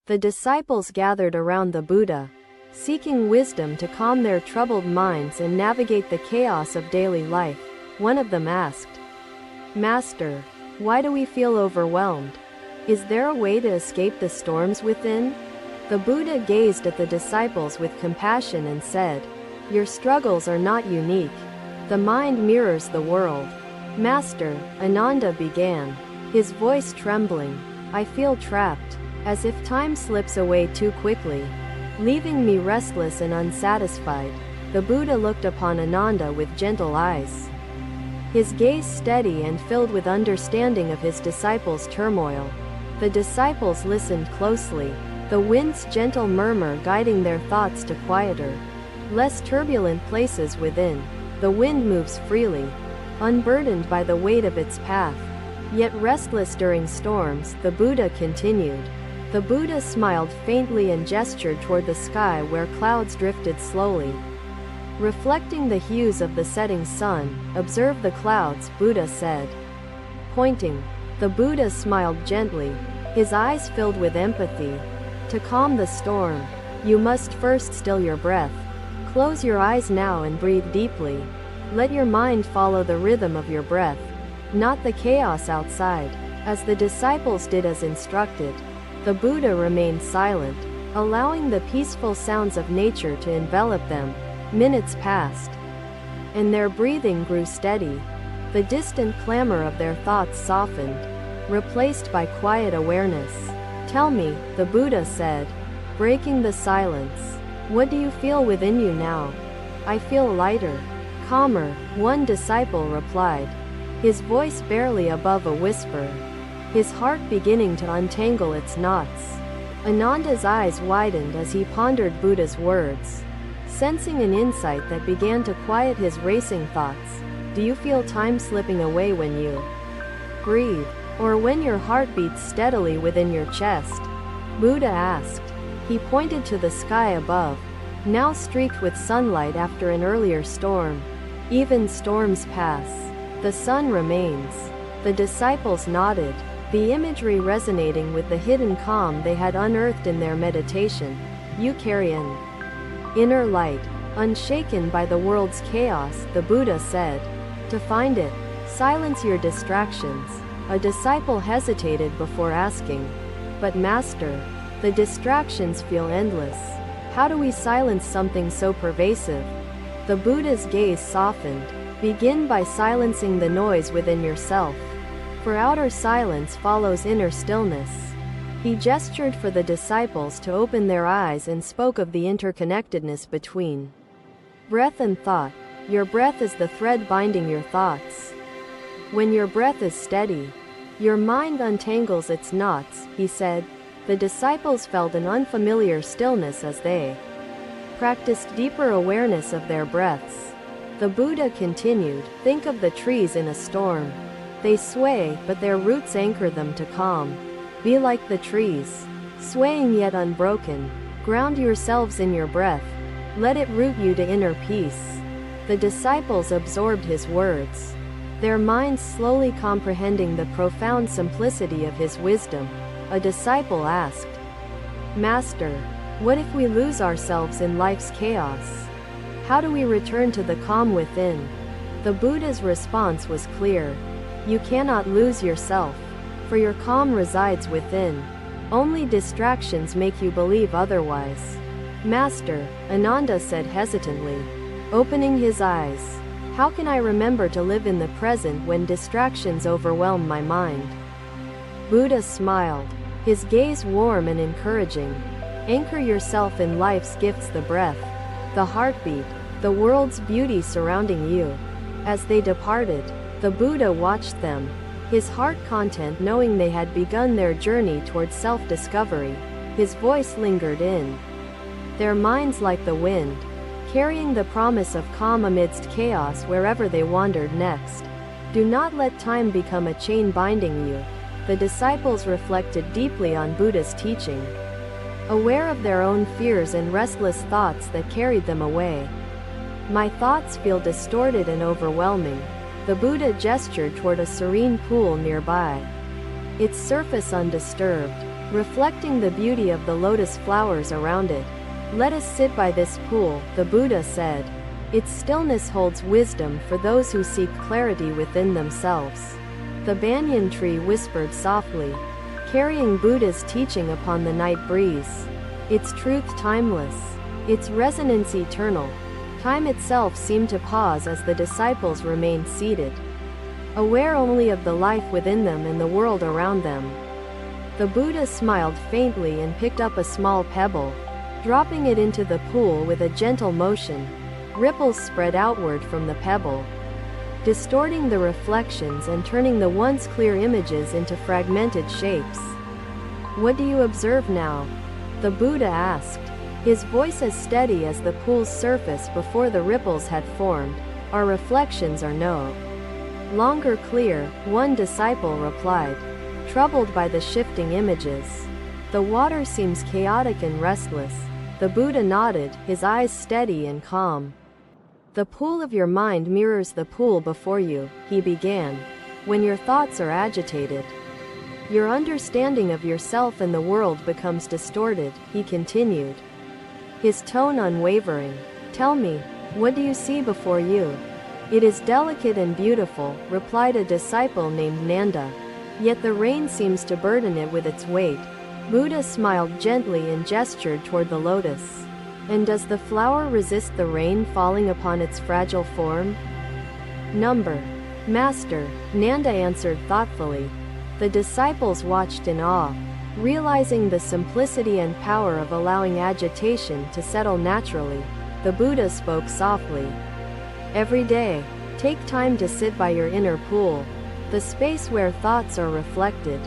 The disciples gathered around the Buddha, seeking wisdom to calm their troubled minds and navigate the chaos of daily life. One of them asked, "Master, why do we feel overwhelmed? Is there a way to escape the storms within?" The Buddha gazed at the disciples with compassion and said, "Your struggles are not unique. The mind mirrors the world." "Master," Ananda began, his voice trembling, "I feel trapped, as if time slips away too quickly, leaving me restless and unsatisfied." The Buddha looked upon Ananda with gentle eyes, his gaze steady and filled with understanding of his disciples' turmoil. The disciples listened closely, the wind's gentle murmur guiding their thoughts to quieter, less turbulent places within. The wind moves freely, unburdened by the weight of its path, yet restless during storms. The Buddha continued. The Buddha smiled faintly and gestured toward the sky where clouds drifted slowly, reflecting the hues of the setting sun. "Observe the clouds," Buddha said, pointing. The Buddha smiled gently, his eyes filled with empathy. "To calm the storm, you must first still your breath. Close your eyes now and breathe deeply. Let your mind follow the rhythm of your breath, not the chaos outside." As the disciples did as instructed, the Buddha remained silent, allowing the peaceful sounds of nature to envelop them. Minutes passed, and their breathing grew steady. The distant clamor of their thoughts softened, replaced by quiet awareness. "Tell me," the Buddha said, breaking the silence, "what do you feel within you now?" "I feel lighter, calmer," one disciple replied, his voice barely above a whisper, his heart beginning to untangle its knots. Ananda's eyes widened as he pondered Buddha's words, sensing an insight that began to quiet his racing thoughts. "Do you feel time slipping away when you breathe, or when your heart beats steadily within your chest?" Buddha asked. He pointed to the sky above, now streaked with sunlight after an earlier storm. "Even storms pass. The sun remains." The disciples nodded, the imagery resonating with the hidden calm they had unearthed in their meditation. "You carry an inner light, unshaken by the world's chaos," the Buddha said. "To find it, silence your distractions." A disciple hesitated before asking, "But Master, the distractions feel endless. How do we silence something so pervasive?" The Buddha's gaze softened. "Begin by silencing the noise within yourself. For outer silence follows inner stillness." He gestured for the disciples to open their eyes and spoke of the interconnectedness between breath and thought. "Your breath is the thread binding your thoughts. When your breath is steady, your mind untangles its knots," he said. The disciples felt an unfamiliar stillness as they practiced deeper awareness of their breaths. The Buddha continued, "Think of the trees in a storm. They sway, but their roots anchor them to calm. Be like the trees, swaying yet unbroken. Ground yourselves in your breath. Let it root you to inner peace." The disciples absorbed his words, their minds slowly comprehending the profound simplicity of his wisdom. A disciple asked, "Master, what if we lose ourselves in life's chaos? How do we return to the calm within?" The Buddha's response was clear. "You cannot lose yourself, for your calm resides within. Only distractions make you believe otherwise." "Master," Ananda said hesitantly, opening his eyes, "how can I remember to live in the present when distractions overwhelm my mind?" Buddha smiled, his gaze warm and encouraging. "Anchor yourself in life's gifts, the breath, the heartbeat, the world's beauty surrounding you." As they departed, the Buddha watched them, his heart content knowing they had begun their journey toward self-discovery. His voice lingered in their minds like the wind, carrying the promise of calm amidst chaos wherever they wandered next. "Do not let time become a chain binding you." The disciples reflected deeply on Buddha's teaching, aware of their own fears and restless thoughts that carried them away. "My thoughts feel distorted and overwhelming." The Buddha gestured toward a serene pool nearby, its surface undisturbed, reflecting the beauty of the lotus flowers around it. "Let us sit by this pool," the Buddha said. "Its stillness holds wisdom for those who seek clarity within themselves." The banyan tree whispered softly, carrying Buddha's teaching upon the night breeze. Its truth timeless, its resonance eternal. Time itself seemed to pause as the disciples remained seated, aware only of the life within them and the world around them. The Buddha smiled faintly and picked up a small pebble, dropping it into the pool with a gentle motion. Ripples spread outward from the pebble, distorting the reflections and turning the once clear images into fragmented shapes. "What do you observe now?" the Buddha asked, his voice as steady as the pool's surface before the ripples had formed. "Our reflections are no longer clear," one disciple replied, troubled by the shifting images. "The water seems chaotic and restless." The Buddha nodded, his eyes steady and calm. "The pool of your mind mirrors the pool before you," he began. "When your thoughts are agitated, your understanding of yourself and the world becomes distorted," he continued, his tone unwavering. "Tell me, what do you see before you?" "It is delicate and beautiful," replied a disciple named Nanda. "Yet the rain seems to burden it with its weight." Buddha smiled gently and gestured toward the lotus. "And does the flower resist the rain falling upon its fragile form?" "Number, Master," Nanda answered thoughtfully. The disciples watched in awe, realizing the simplicity and power of allowing agitation to settle naturally. The Buddha spoke softly. "Every day, take time to sit by your inner pool, the space where thoughts are reflected."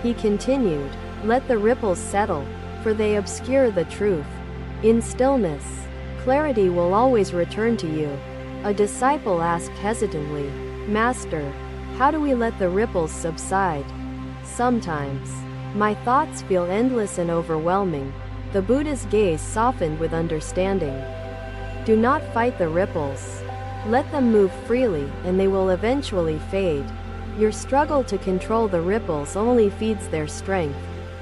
He continued, "Let the ripples settle, for they obscure the truth. In stillness, clarity will always return to you." A disciple asked hesitantly, "Master, how do we let the ripples subside?" "Sometimes my thoughts feel endless and overwhelming." The Buddha's gaze softened with understanding. "Do not fight the ripples. Let them move freely, and they will eventually fade. Your struggle to control the ripples only feeds their strength.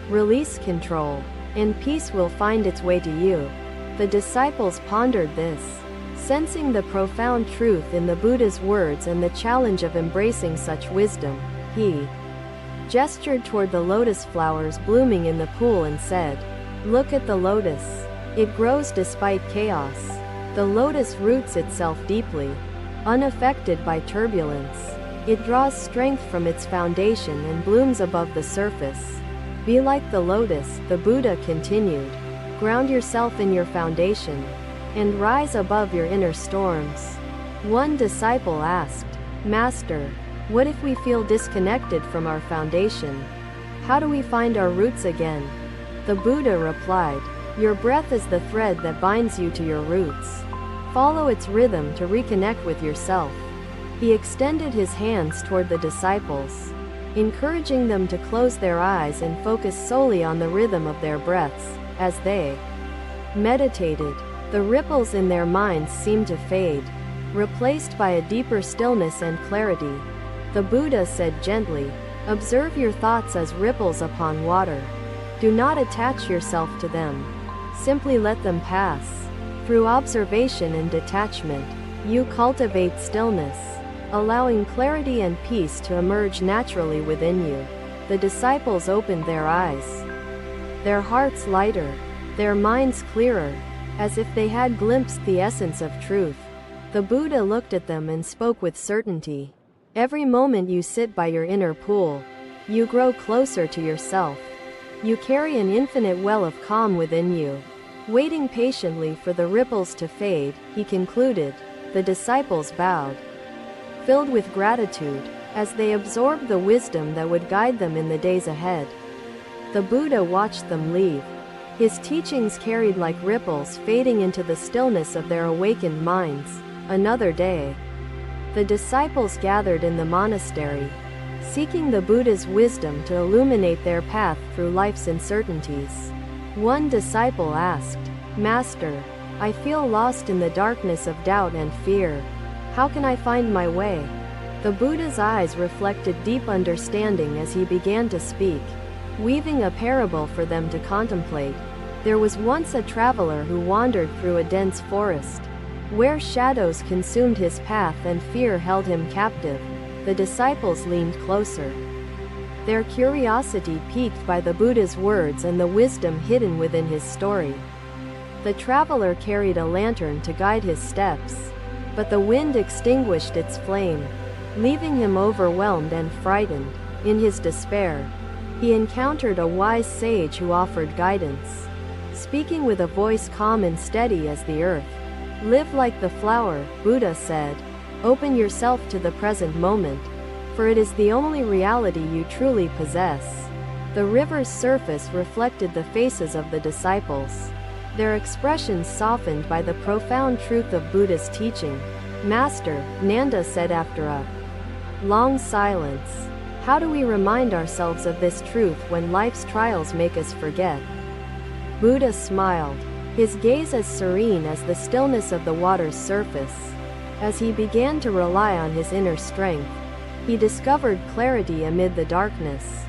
Release control, and peace will find its way to you." The disciples pondered this, sensing the profound truth in the Buddha's words and the challenge of embracing such wisdom. He gestured toward the lotus flowers blooming in the pool and said, "Look at the lotus. It grows despite chaos. The lotus roots itself deeply, unaffected by turbulence. It draws strength from its foundation and blooms above the surface. Be like the lotus," the Buddha continued. "Ground yourself in your foundation, and rise above your inner storms." One disciple asked, "Master, what if we feel disconnected from our foundation? How do we find our roots again?" The Buddha replied, "Your breath is the thread that binds you to your roots. Follow its rhythm to reconnect with yourself." He extended his hands toward the disciples, encouraging them to close their eyes and focus solely on the rhythm of their breaths. As they meditated, the ripples in their minds seemed to fade, replaced by a deeper stillness and clarity. The Buddha said gently, "Observe your thoughts as ripples upon water. Do not attach yourself to them. Simply let them pass." Through observation and detachment, you cultivate stillness, allowing clarity and peace to emerge naturally within you. The disciples opened their eyes, their hearts lighter, their minds clearer, as if they had glimpsed the essence of truth. The Buddha looked at them and spoke with certainty. "Every moment you sit by your inner pool, you grow closer to yourself. You carry an infinite well of calm within you, waiting patiently for the ripples to fade," he concluded. The disciples bowed, filled with gratitude, as they absorbed the wisdom that would guide them in the days ahead. The Buddha watched them leave, his teachings carried like ripples fading into the stillness of their awakened minds. Another day, the disciples gathered in the monastery, seeking the Buddha's wisdom to illuminate their path through life's uncertainties. One disciple asked, "Master, I feel lost in the darkness of doubt and fear. How can I find my way?" The Buddha's eyes reflected deep understanding as he began to speak. weaving a parable for them to contemplate. There was once a traveler who wandered through a dense forest, where shadows consumed his path and fear held him captive. The disciples leaned closer, their curiosity piqued by the Buddha's words and the wisdom hidden within his story. The traveler carried a lantern to guide his steps, but the wind extinguished its flame, leaving him overwhelmed and frightened. In his despair, he encountered a wise sage who offered guidance. Speaking with a voice calm and steady as the earth, "Live like the flower," Buddha said. "Open yourself to the present moment, for it is the only reality you truly possess." The river's surface reflected the faces of the disciples, their expressions softened by the profound truth of Buddha's teaching. "Master," Nanda said after a long silence, "how do we remind ourselves of this truth when life's trials make us forget?" Buddha smiled, his gaze as serene as the stillness of the water's surface. As he began to rely on his inner strength, he discovered clarity amid the darkness.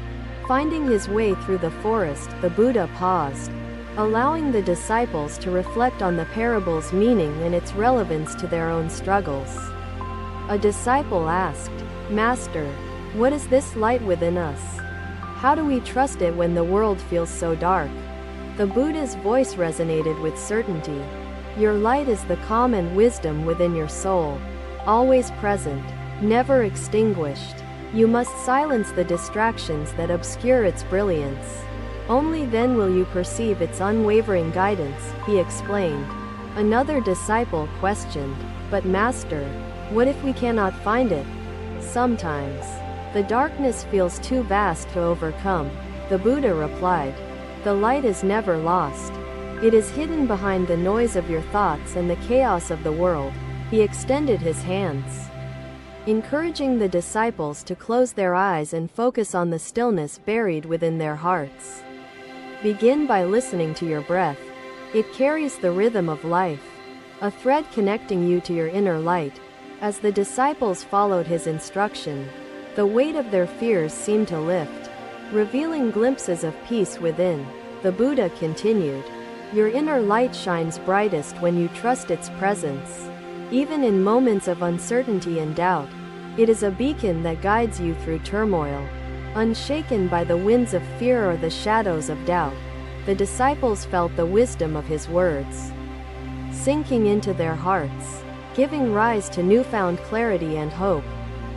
Finding his way through the forest, the Buddha paused, allowing the disciples to reflect on the parable's meaning and its relevance to their own struggles. A disciple asked, "Master, what is this light within us? How do we trust it when the world feels so dark?" The Buddha's voice resonated with certainty. "Your light is the calm and wisdom within your soul, always present, never extinguished. You must silence the distractions that obscure its brilliance. Only then will you perceive its unwavering guidance," he explained. Another disciple questioned, "But Master, what if we cannot find it?" "Sometimes the darkness feels too vast to overcome," the Buddha replied. "The light is never lost. It is hidden behind the noise of your thoughts and the chaos of the world." He extended his hands, encouraging the disciples to close their eyes and focus on the stillness buried within their hearts. Begin by listening to your breath. It carries the rhythm of life, a thread connecting you to your inner light. As the disciples followed his instruction, the weight of their fears seemed to lift, revealing glimpses of peace within. The Buddha continued, "Your inner light shines brightest when you trust its presence. Even in moments of uncertainty and doubt, it is a beacon that guides you through turmoil, unshaken by the winds of fear or the shadows of doubt." The disciples felt the wisdom of his words sinking into their hearts, giving rise to newfound clarity and hope.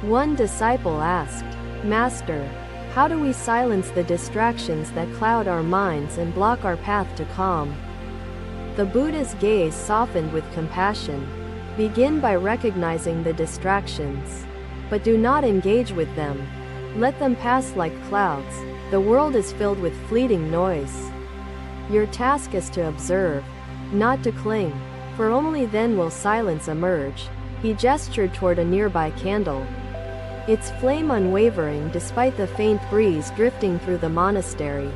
One disciple asked, "Master, how do we silence the distractions that cloud our minds and block our path to calm?" The Buddha's gaze softened with compassion. "Begin by recognizing the distractions, but do not engage with them. Let them pass like clouds. The world is filled with fleeting noise. Your task is to observe, not to cling, for only then will silence emerge." He gestured toward a nearby candle, its flame unwavering despite the faint breeze drifting through the monastery.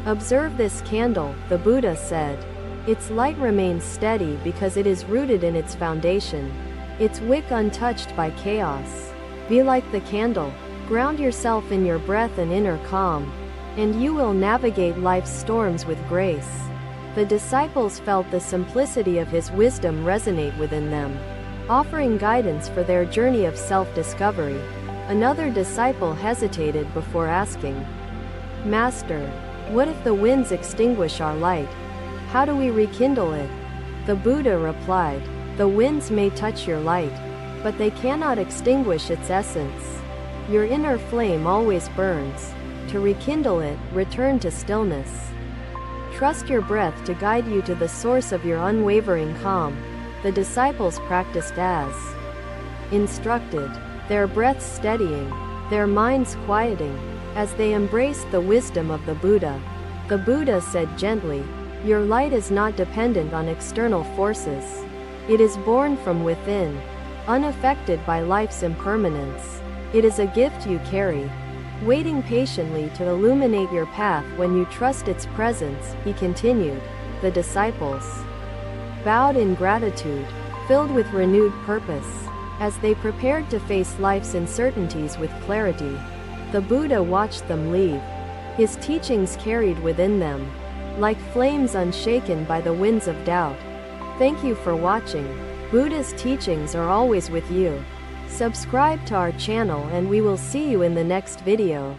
"Observe this candle," the Buddha said. "Its light remains steady because it is rooted in its foundation, its wick untouched by chaos. Be like the candle, ground yourself in your breath and inner calm, and you will navigate life's storms with grace." The disciples felt the simplicity of his wisdom resonate within them, offering guidance for their journey of self-discovery. Another disciple hesitated before asking, "Master, what if the winds extinguish our light? How do we rekindle it?" The Buddha replied, "The winds may touch your light, but they cannot extinguish its essence. Your inner flame always burns. To rekindle it, return to stillness. Trust your breath to guide you to the source of your unwavering calm." The disciples practiced as instructed, their breaths steadying, their minds quieting, as they embraced the wisdom of the Buddha. The Buddha said gently, "Your light is not dependent on external forces. It is born from within, unaffected by life's impermanence. It is a gift you carry, waiting patiently to illuminate your path when you trust its presence." He continued. The disciples bowed in gratitude, filled with renewed purpose. As they prepared to face life's uncertainties with clarity, the Buddha watched them leave, His teachings carried within them, like flames unshaken by the winds of doubt. Thank you for watching. Buddha's teachings are always with you. Subscribe to our channel and we will see you in the next video.